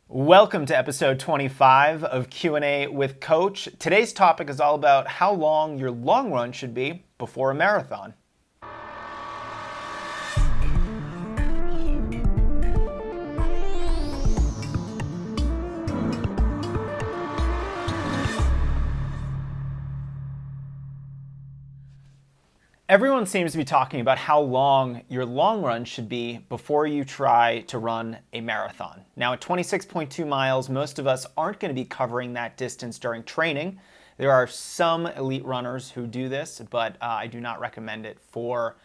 Welcome to episode 25 of Q&A with Coach. Today's topic is all about how long your long run should be before a marathon. Everyone seems to be talking about how long your long run should be before you try to run a marathon. Now at 26.2 miles, most of us aren't going to be covering that distance during training. There are some elite runners who do this, but I do not recommend it for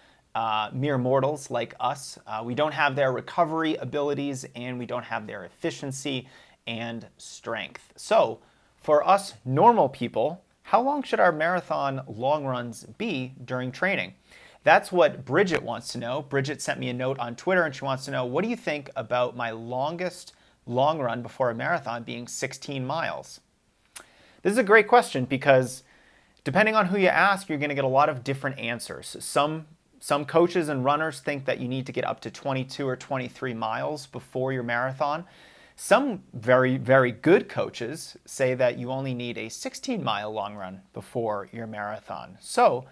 mere mortals like us. We don't have their recovery abilities and we don't have their efficiency and strength. So for us normal people, how long should our marathon long runs be during training? That's what Bridget wants to know. Bridget sent me a note on Twitter and she wants to know, what do you think about my longest long run before a marathon being 16 miles? This is a great question because depending on who you ask, you're going to get a lot of different answers. Some coaches and runners think that you need to get up to 22 or 23 miles before your marathon. Some very, very good coaches say that you only need a 16-mile long run before your marathon. So,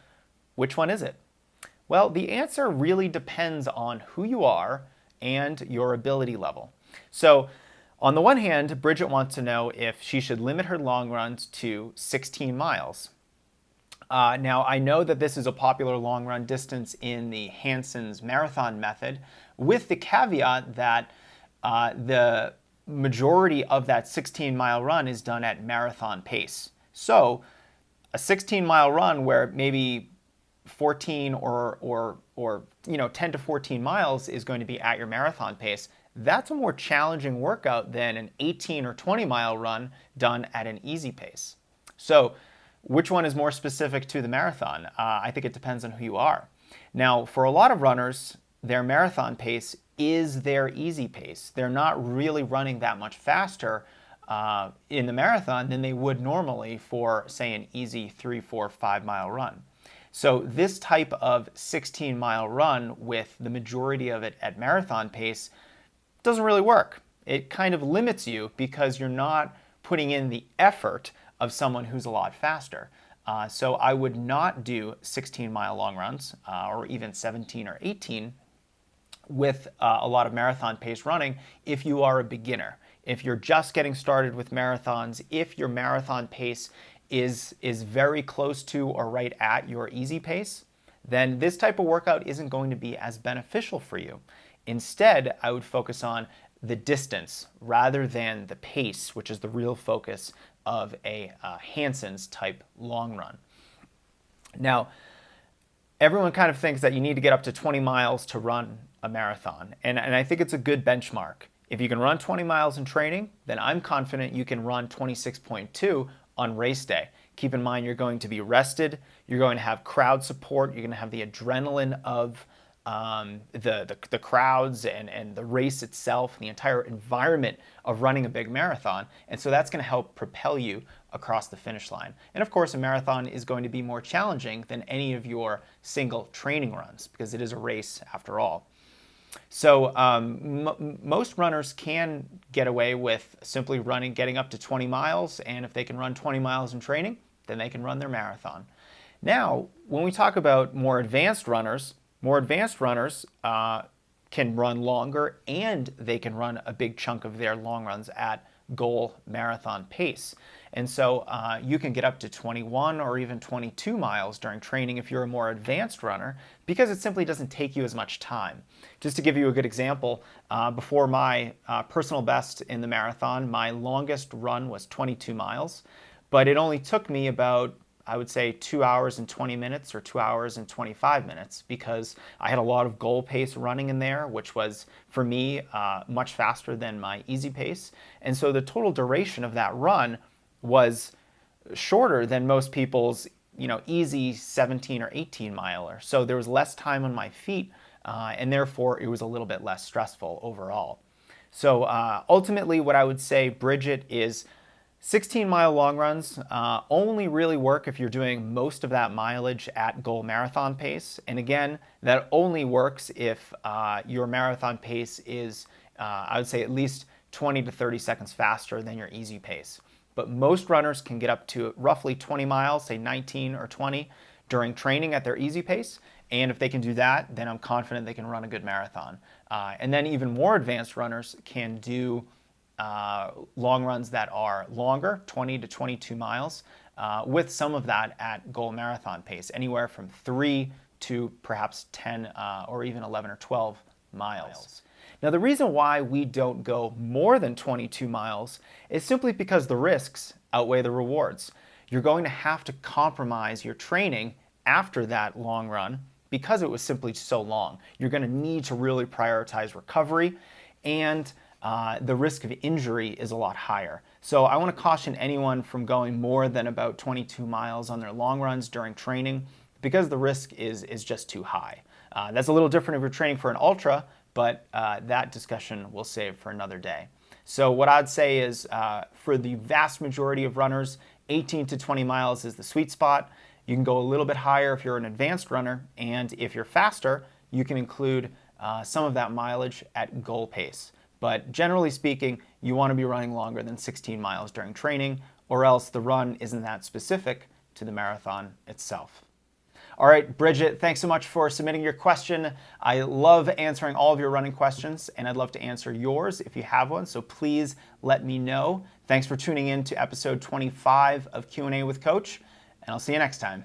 which one is it? Well, the answer really depends on who you are and your ability level. So, on the one hand, Bridget wants to know if she should limit her long runs to 16 miles. Now, I know that this is a popular long run distance in the Hanson's marathon method, with the caveat that the majority of that 16-mile run is done at marathon pace. So a 16-mile run where maybe 14 or 10 to 14 miles is going to be at your marathon pace, that's a more challenging workout than an 18 or 20-mile run done at an easy pace. So which one is more specific to the marathon? I think it depends on who you are. Now, for a lot of runners, their marathon pace is their easy pace. They're not really running that much faster in the marathon than they would normally for, say, an easy 3, 4, 5-mile run. So this type of 16-mile run with the majority of it at marathon pace doesn't really work. It kind of limits you because you're not putting in the effort of someone who's a lot faster. So I would not do 16-mile long runs or even 17 or 18 with a lot of marathon pace running if you are a beginner. If you're just getting started with marathons, if your marathon pace is very close to or right at your easy pace, then this type of workout isn't going to be as beneficial for you. Instead, I would focus on the distance rather than the pace, which is the real focus of a Hanson's type long run. Now, everyone kind of thinks that you need to get up to 20 miles to run a marathon. And I think it's a good benchmark. If you can run 20 miles in training, then I'm confident you can run 26.2 on race day. Keep in mind you're going to be rested, you're going to have crowd support, you're going to have the adrenaline of the crowds and the race itself, the entire environment of running a big marathon. And so that's going to help propel you across the finish line. And of course, a marathon is going to be more challenging than any of your single training runs because it is a race after all. So most runners can get away with simply getting up to 20 miles. And if they can run 20 miles in training, then they can run their marathon. Now, when we talk about more advanced runners can run longer and they can run a big chunk of their long runs at goal marathon pace. And so you can get up to 21 or even 22 miles during training if you're a more advanced runner because it simply doesn't take you as much time. Just to give you a good example, before my personal best in the marathon, my longest run was 22 miles, but it only took me about, I would say, 2 hours and 20 minutes or 2 hours and 25 minutes because I had a lot of goal pace running in there, which was, for me, much faster than my easy pace. And so the total duration of that run was shorter than most people's easy 17 or 18 miler. So there was less time on my feet and therefore it was a little bit less stressful overall. So ultimately what I would say, Bridget, is 16-mile long runs only really work if you're doing most of that mileage at goal marathon pace. And again, that only works if your marathon pace is, I would say, at least 20 to 30 seconds faster than your easy pace. But most runners can get up to roughly 20 miles, say 19 or 20, during training at their easy pace. And if they can do that, then I'm confident they can run a good marathon. And then even more advanced runners can do long runs that are longer, 20 to 22 miles, with some of that at goal marathon pace, anywhere from 3 to perhaps 10 or even 11 or 12 miles. Now, the reason why we don't go more than 22 miles is simply because the risks outweigh the rewards. You're going to have to compromise your training after that long run because it was simply so long. You're going to need to really prioritize recovery, and the risk of injury is a lot higher. So I want to caution anyone from going more than about 22 miles on their long runs during training because the risk is just too high. That's a little different if you're training for an ultra, but that discussion we'll save for another day. So what I'd say is for the vast majority of runners, 18 to 20 miles is the sweet spot. You can go a little bit higher if you're an advanced runner, and if you're faster, you can include some of that mileage at goal pace. But generally speaking, you want to be running longer than 16 miles during training, or else the run isn't that specific to the marathon itself. All right, Bridget, thanks so much for submitting your question. I love answering all of your running questions, and I'd love to answer yours if you have one, so please let me know. Thanks for tuning in to episode 25 of Q&A with Coach, and I'll see you next time.